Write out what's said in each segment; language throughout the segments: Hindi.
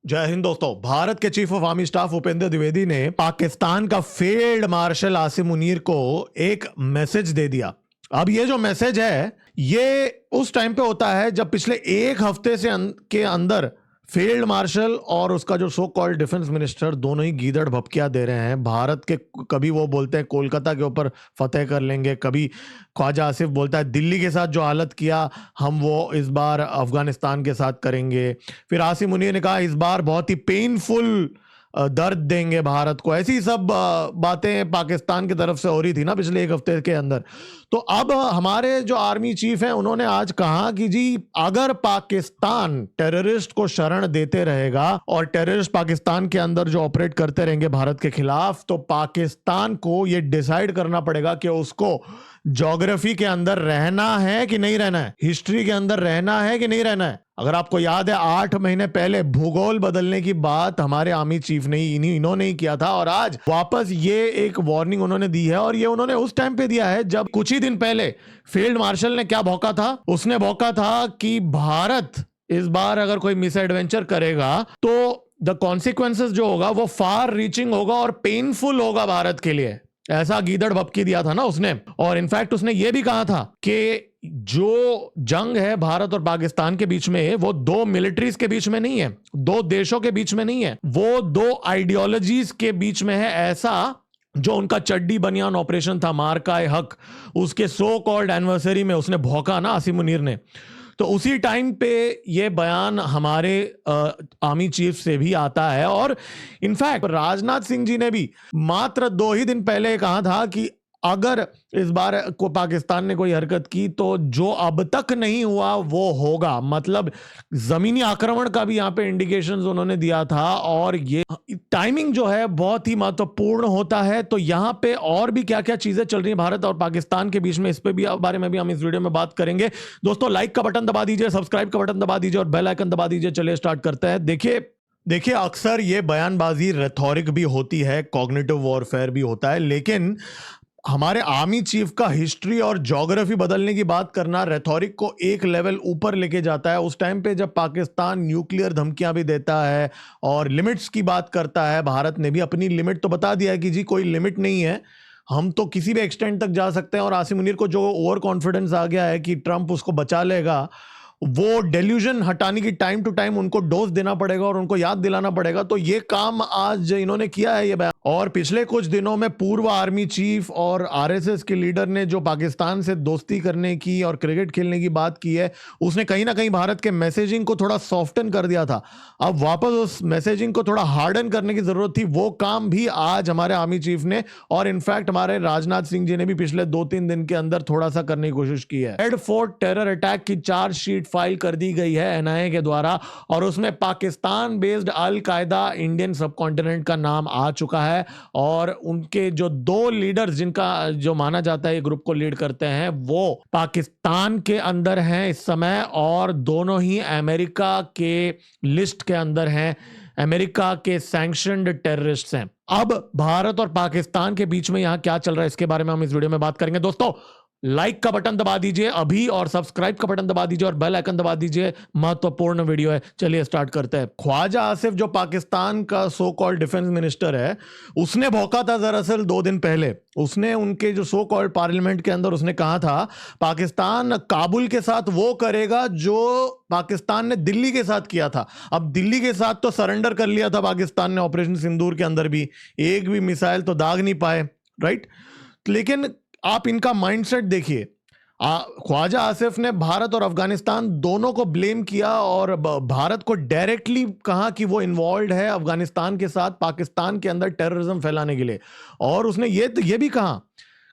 जय हिंद दोस्तों। भारत के chief of army staff Upendra Dwivedi ने पाकिस्तान का फील्ड मार्शल आसिम मुनीर को एक मैसेज दे दिया। अब ये जो मैसेज है ये उस टाइम पे होता है जब पिछले एक हफ्ते के अंदर फील्ड मार्शल और उसका जो सो कॉल्ड डिफेंस मिनिस्टर दोनों ही गीदड़ भपकिया दे रहे हैं भारत के। कभी वो बोलते हैं कोलकाता के ऊपर फतेह कर लेंगे, कभी ख्वाजा आसिफ बोलता है दिल्ली के साथ जो हालत किया हम वो इस बार अफगानिस्तान के साथ करेंगे। फिर आसिम मुनीर ने कहा इस बार बहुत ही पेनफुल दर्द देंगे भारत को। ऐसी सब बातें पाकिस्तान की तरफ से हो रही थी ना पिछले एक हफ्ते के अंदर। तो अब हमारे जो आर्मी चीफ हैं उन्होंने आज कहा कि जी अगर पाकिस्तान टेररिस्ट को शरण देते रहेगा और टेररिस्ट पाकिस्तान के अंदर जो ऑपरेट करते रहेंगे भारत के खिलाफ, तो पाकिस्तान को ये डिसाइड करना पड़ेगा कि उसको ज्योग्राफी के अंदर रहना है कि नहीं रहना है, हिस्ट्री के अंदर रहना है कि नहीं रहना है। अगर आपको याद है 8 महीने पहले भूगोल बदलने की बात हमारे आर्मी चीफ ने इन्होंने ही किया था और आज वापस ये एक वार्निंग उन्होंने दी है। और ये उन्होंने उस टाइम पे दिया है जब कुछ ही दिन पहले फील्ड मार्शल ने क्या भौंका था। उसने भौंका था कि भारत इस बार अगर कोई मिस एडवेंचर करेगा तो द कॉन्सिक्वेंसेस जो होगा वो फार रीचिंग होगा और पेनफुल होगा भारत के लिए। ऐसा गीदड़ भपकी दिया था ना उसने। और इनफैक्ट उसने ये भी कहा था कि जो जंग है भारत और पाकिस्तान के बीच में वो दो मिलिट्रीज के बीच में नहीं है, दो देशों के बीच में नहीं है, वो दो आइडियोलॉजीज के बीच में है। ऐसा जो उनका चड्डी बनियान ऑपरेशन था मार्का हक, उसके सो कॉल्ड एनिवर्सरी में उसने भौंका ना आसिम मुनीर ने। तो उसी टाइम पे ये बयान हमारे आर्मी चीफ से भी आता है। और इनफैक्ट राजनाथ सिंह जी ने भी मात्र 2 ही दिन पहले कहा था कि अगर इस बार को पाकिस्तान ने कोई हरकत की तो जो अब तक नहीं हुआ वो होगा। मतलब जमीनी आक्रमण का भी यहां पे इंडिकेशंस उन्होंने दिया था। और ये टाइमिंग जो है बहुत ही महत्वपूर्ण होता है। तो यहां पे और भी क्या क्या चीजें चल रही है भारत और पाकिस्तान के बीच में, इस पे भी बारे में भी हम इस वीडियो में बात करेंगे। दोस्तों लाइक का बटन दबा दीजिए, सब्सक्राइब का बटन दबा दीजिए और बेल आइकन दबा दीजिए। चलिए स्टार्ट करते हैं। देखिए अक्सर ये बयानबाजी रेथोरिक भी होती है, कॉग्निटिव वॉरफेयर भी होता है, लेकिन हमारे आर्मी चीफ का हिस्ट्री और ज्योग्राफी बदलने की बात करना रेथोरिक को एक लेवल ऊपर लेके जाता है। उस टाइम पे जब पाकिस्तान न्यूक्लियर धमकियां भी देता है और लिमिट्स की बात करता है, भारत ने भी अपनी लिमिट तो बता दिया है कि जी कोई लिमिट नहीं है, हम तो किसी भी एक्सटेंट तक जा सकते हैं। और आसिम मुनीर को जो ओवर कॉन्फिडेंस आ गया है कि ट्रंप उसको बचा लेगा, वो डेल्यूजन हटाने की टाइम टू टाइम उनको डोज देना पड़ेगा और उनको याद दिलाना पड़ेगा। तो ये काम आज इन्होंने किया है ये बयान। और पिछले कुछ दिनों में पूर्व आर्मी चीफ और आरएसएस के लीडर ने जो पाकिस्तान से दोस्ती करने की और क्रिकेट खेलने की बात की है, उसने कहीं ना कहीं भारत के मैसेजिंग को थोड़ा सॉफ्टन कर दिया था। अब वापस उस मैसेजिंग को थोड़ा हार्डन करने की जरूरत थी। वो काम भी आज हमारे आर्मी चीफ ने और इनफैक्ट हमारे राजनाथ सिंह जी ने भी पिछले 2-3 दिन के अंदर थोड़ा सा करने की कोशिश की है। रेड फोर्ट टेरर अटैक की चार्जशीट फाइल कर दी गई है एनआईए के द्वारा और उसमें पाकिस्तान बेस्ड अल कायदा इंडियन सबकॉन्टिनेंट का नाम आ चुका है। और उनके जो 2 लीडर्स जिनका जो माना जाता है ये ग्रुप को लीड करते हैं वो पाकिस्तान के अंदर हैं इस समय और दोनों ही अमेरिका के लिस्ट के अंदर हैं, अमेरिका के सैंक्शनड टेररिस्ट्स हैं। अब भारत और पाकिस्तान के बीच में यहां क्या चल रहा है इसके बारे में हम इस वीडियो में बात करेंगे। दोस्तों लाइक का बटन दबा दीजिए अभी और सब्सक्राइब का बटन दबा दीजिए और बेल आइकन दबा दीजिए। महत्वपूर्ण वीडियो है, चलिए स्टार्ट करते हैं। ख्वाजा आसिफ जो पाकिस्तान का सो कॉल्ड डिफेंस मिनिस्टर है, उसने भौंका था दरअसल 2 दिन पहले। उसने उनके जो सो कॉल्ड पार्लियामेंट के अंदर उसने कहा था पाकिस्तान काबुल के साथ वो करेगा जो पाकिस्तान ने दिल्ली के साथ किया था। अब दिल्ली के साथ तो सरेंडर कर लिया था पाकिस्तान ने, ऑपरेशन सिंदूर के अंदर भी एक भी मिसाइल तो दाग नहीं पाए, राइट। लेकिन आप इनका माइंडसेट देखिए। ख्वाजा आसिफ ने भारत और अफगानिस्तान दोनों को ब्लेम किया और भारत को डायरेक्टली कहा कि वो इन्वॉल्व है अफगानिस्तान के साथ पाकिस्तान के अंदर टेररिज्म फैलाने के लिए। और उसने ये भी कहा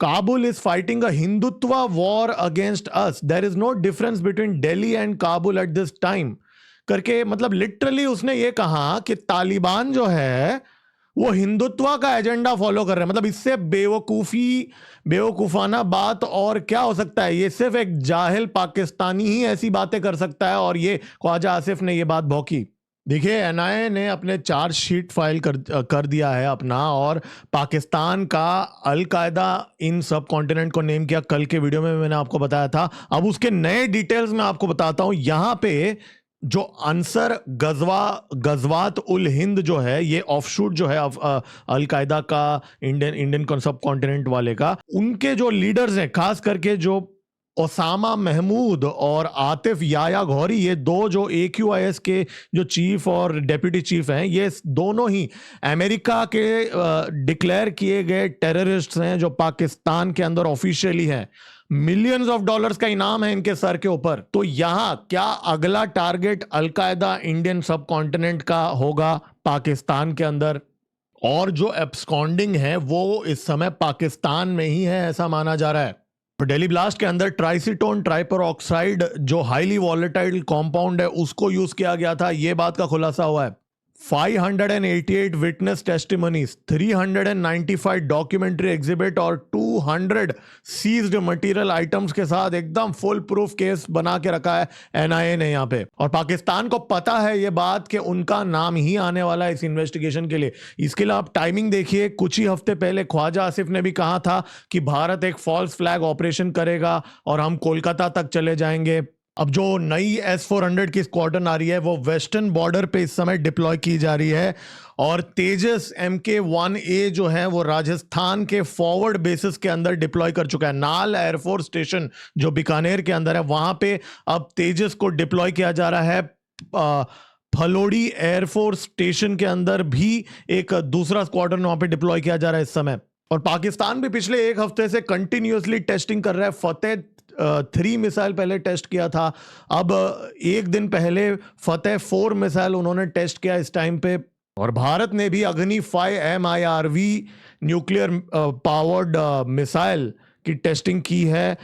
Kabul is fighting a Hindutva war against us, there is no difference between Delhi and Kabul at this time करके। मतलब लिटरली उसने ये कहा कि तालिबान जो है वो हिंदुत्व का एजेंडा फॉलो कर रहे हैं। मतलब इससे बेवकूफाना बात और क्या हो सकता है। ये सिर्फ एक जाहिल पाकिस्तानी ही ऐसी बातें कर सकता है और ये ख्वाजा आसिफ ने ये बात भौंकी। देखिए एनआईए ने अपने चार्जशीट फाइल कर दिया है अपना और पाकिस्तान का अल कायदा इन सब कॉन्टिनेंट को नेम किया। कल के वीडियो में मैंने आपको बताया था। अब उसके नए डिटेल्स में आपको बताता हूं। यहां पे जो अंसर गजवात उल हिंद जो है, ये ऑफशूट जो है अलकायदा का, इंडियन सब कॉन्टिनेंट वाले का, उनके जो लीडर्स हैं, खास करके जो ओसामा महमूद और आतिफ याया घौरी, ये दो जो AQIS के जो चीफ और डेप्यूटी चीफ हैं, ये दोनों ही अमेरिका के डिक्लेयर किए गए टेररिस्ट्स हैं जो पाकिस्तान के अंदर ऑफिशियली हैं। मिलियंस ऑफ डॉलर्स का इनाम है इनके सर के ऊपर। तो यहां क्या अगला टारगेट अलकायदा इंडियन सब कॉन्टिनेंट का होगा पाकिस्तान के अंदर? और जो एब्सकॉन्डिंग है वो इस समय पाकिस्तान में ही है, ऐसा माना जा रहा है। डेली ब्लास्ट के अंदर ट्राइसीटोन ट्राइपर ऑक्साइड जो हाईली वॉलेटाइल कंपाउंड है, उसको यूज किया गया था, यह बात का खुलासा हुआ है। 588 विटनेस टेस्टिमनीज, 395 डॉक्यूमेंट्री एग्जिबिट और 200 सीज्ड मटेरियल आइटम्स के साथ एकदम फुल प्रूफ केस बना के रखा है NIA ने यहाँ पे। और पाकिस्तान को पता है ये बात कि उनका नाम ही आने वाला है इस इन्वेस्टिगेशन के लिए। इसके लिए आप टाइमिंग देखिए, कुछ ही हफ्ते पहले ख्वाजा आसिफ ने भी कहा था कि भारत एक फॉल्स फ्लैग ऑपरेशन करेगा और हम कोलकाता तक चले जाएंगे। अब जो नई S-400 की स्क्वाड्रन आ रही है वो वेस्टर्न बॉर्डर पे इस समय डिप्लॉय की जा रही है, और तेजस MK-1A जो है वो राजस्थान के फॉरवर्ड बेसिस के अंदर डिप्लॉय कर चुका है। नाल एयरफोर्स स्टेशन जो बीकानेर के अंदर है, वहां पे अब तेजस को डिप्लॉय किया जा रहा है। फलोड़ी एयरफोर्स स्टेशन के अंदर भी एक दूसरा स्क्वाड्रन वहां पे डिप्लॉय किया जा रहा है इस समय। और पाकिस्तान भी पिछले एक हफ्ते से कंटिन्यूअसली टेस्टिंग कर रहा है। फतेह 3 मिसाइल पहले टेस्ट किया था, अब एक दिन पहले फतेह 4 मिसाइल उन्होंने टेस्ट किया इस टाइम पे। और भारत ने भी अग्नि 5 MIRV न्यूक्लियर पावर्ड मिसाइल की टेस्टिंग की है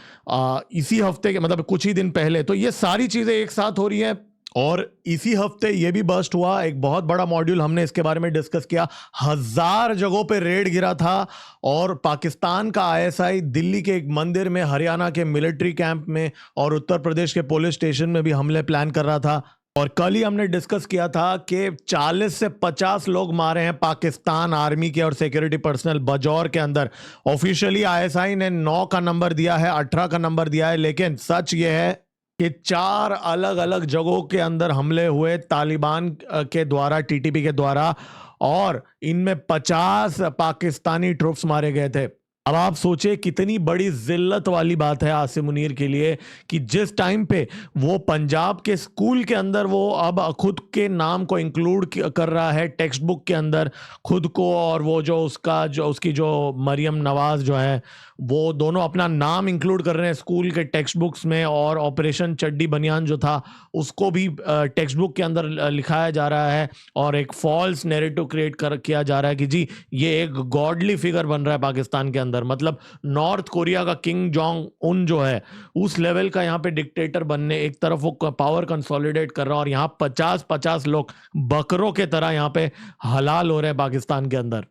इसी हफ्ते के, मतलब कुछ ही दिन पहले। तो ये सारी चीजें एक साथ हो रही हैं। और इसी हफ्ते ये भी बस्ट हुआ, एक बहुत बड़ा मॉड्यूल हमने इसके बारे में डिस्कस किया, 1000 जगहों पे रेड गिरा था। और पाकिस्तान का ISI दिल्ली के एक मंदिर में, हरियाणा के मिलिट्री कैंप में और उत्तर प्रदेश के पुलिस स्टेशन में भी हमले प्लान कर रहा था। और कल ही हमने डिस्कस किया था कि 40 से 50 लोग मारे हैं पाकिस्तान आर्मी के और सिक्योरिटी पर्सनल बजौर के अंदर। ऑफिशियली ISI ने 9 का नंबर दिया है, 18 का नंबर दिया है, लेकिन सच ये है कि 4 अलग अलग जगहों के अंदर हमले हुए तालिबान के द्वारा, TTP के द्वारा, और इनमें 50 पाकिस्तानी ट्रूप्स मारे गए थे। अब आप सोचिए कितनी बड़ी जिल्लत वाली बात है आसिम मुनीर के लिए कि जिस टाइम पे वो पंजाब के स्कूल के अंदर वो अब खुद के नाम को इंक्लूड कर रहा है टेक्स्ट बुक के अंदर, खुद को, और वो जो उसकी जो मरियम नवाज जो है, वो दोनों अपना नाम इंक्लूड कर रहे हैं स्कूल के टेक्स्ट बुक्स में। और ऑपरेशन चड्डी बनियान जो था उसको भी टेक्स्ट बुक के अंदर लिखाया जा रहा है, और एक फॉल्स नैरेटिव क्रिएट किया जा रहा है कि जी ये एक गॉडली फिगर बन रहा है पाकिस्तान के अंदर। मतलब नॉर्थ कोरिया का किंग जोंग उन जो है उस लेवल का यहाँ पे डिक्टेटर बनने, एक तरफ वो पावर कंसोलिडेट कर रहा है और यहाँ 50-50 लोग बकरों के तरह यहाँ पे हलाल हो रहे हैं पाकिस्तान के अंदर।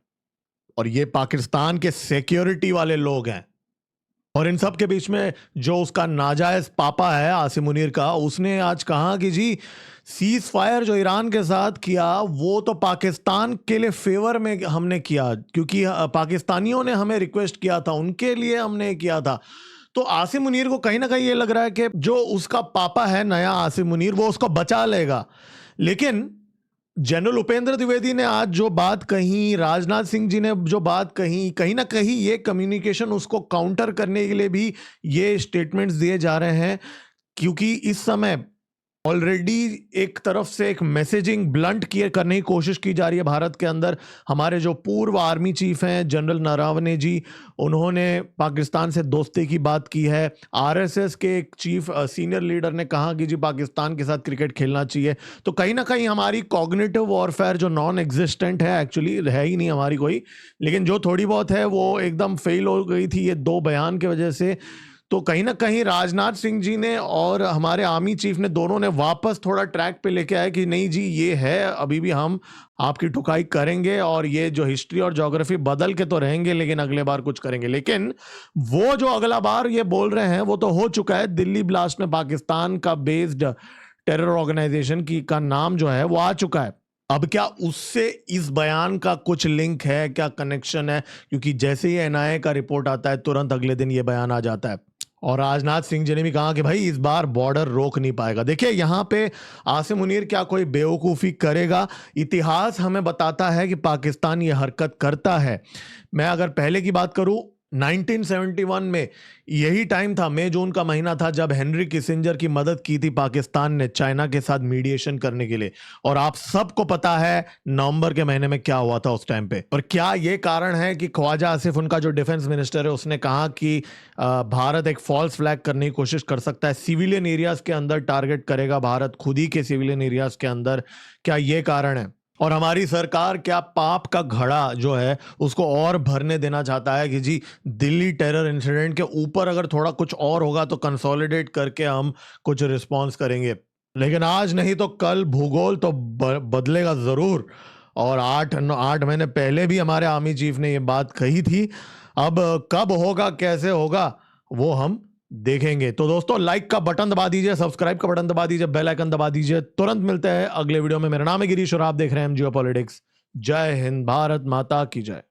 और ये पाकिस्तान के सिक्योरिटी वाले लोग हैं। और इन सब के बीच में जो उसका नाजायज पापा है आसिम मुनीर का, उसने आज कहा कि जी सीज फायर जो ईरान के साथ किया वो तो पाकिस्तान के लिए फेवर में हमने किया, क्योंकि पाकिस्तानियों ने हमें रिक्वेस्ट किया था, उनके लिए हमने किया था। तो आसिम मुनीर को कहीं ना कहीं ये लग रहा है कि जो उसका पापा है नया आसिम मुनीर, वो उसको बचा लेगा। लेकिन जनरल उपेंद्र द्विवेदी ने आज जो बात कही, राजनाथ सिंह जी ने जो बात कही, कहीं ना कहीं ये कम्युनिकेशन उसको काउंटर करने के लिए भी ये स्टेटमेंट्स दिए जा रहे हैं, क्योंकि इस समय ऑलरेडी एक तरफ से एक मैसेजिंग ब्लंट करने की कोशिश की जा रही है भारत के अंदर। हमारे जो पूर्व आर्मी चीफ हैं जनरल नरवणे जी, उन्होंने पाकिस्तान से दोस्ती की बात की है। RSS के एक चीफ सीनियर लीडर ने कहा कि जी पाकिस्तान के साथ क्रिकेट खेलना चाहिए। तो कहीं ना कहीं हमारी कॉग्निटिव वॉरफेयर जो नॉन एग्जिस्टेंट है, एक्चुअली है ही नहीं हमारी कोई, लेकिन जो थोड़ी बहुत है वो एकदम फेल हो गई थी ये 2 बयान की वजह से। तो कहीं ना कहीं राजनाथ सिंह जी ने और हमारे आर्मी चीफ ने, दोनों ने वापस थोड़ा ट्रैक पे लेके आए कि नहीं जी ये है, अभी भी हम आपकी ठुकाई करेंगे और ये जो हिस्ट्री और ज्योग्राफी बदल के तो रहेंगे लेकिन अगले बार कुछ करेंगे। लेकिन वो जो अगला बार ये बोल रहे हैं वो तो हो चुका है। दिल्ली ब्लास्ट में पाकिस्तान का बेस्ड टेरर ऑर्गेनाइजेशन का नाम जो है वो आ चुका है। अब क्या उससे इस बयान का कुछ लिंक है, क्या कनेक्शन है? क्योंकि जैसे ही NIA का रिपोर्ट आता है तुरंत अगले दिन ये बयान आ जाता है। और राजनाथ सिंह जी ने भी कहा कि भाई इस बार बॉर्डर रोक नहीं पाएगा। देखिए यहाँ पे आसिम मुनीर क्या कोई बेवकूफ़ी करेगा? इतिहास हमें बताता है कि पाकिस्तान ये हरकत करता है। मैं अगर पहले की बात करूं, 1971 में यही टाइम था, मई जून का महीना था, जब हेनरी किसिंजर की मदद की थी पाकिस्तान ने चाइना के साथ मीडिएशन करने के लिए। और आप सबको पता है नवंबर के महीने में क्या हुआ था उस टाइम पे। और क्या ये कारण है कि ख्वाजा आसिफ, उनका जो डिफेंस मिनिस्टर है, उसने कहा कि भारत एक फॉल्स फ्लैग करने की कोशिश कर सकता है, सिविलियन एरियाज के अंदर टारगेट करेगा भारत, खुद ही के सिविलियन एरियाज के अंदर? क्या ये कारण है? और हमारी सरकार क्या पाप का घड़ा जो है उसको और भरने देना चाहता है कि जी दिल्ली टेरर इंसिडेंट के ऊपर अगर थोड़ा कुछ और होगा तो कंसोलिडेट करके हम कुछ रिस्पॉन्स करेंगे, लेकिन आज नहीं तो कल भूगोल तो बदलेगा जरूर। और 8 महीने पहले भी हमारे आर्मी चीफ ने ये बात कही थी। अब कब होगा, कैसे होगा, वो हम देखेंगे। तो दोस्तों, लाइक का बटन दबा दीजिए, सब्सक्राइब का बटन दबा दीजिए, बेल आइकन दबा दीजिए। तुरंत मिलते हैं अगले वीडियो में। मेरा नाम है गिरीश और आप देख रहे हैं जियो पॉलिटिक्स। जय हिंद, भारत माता की जय।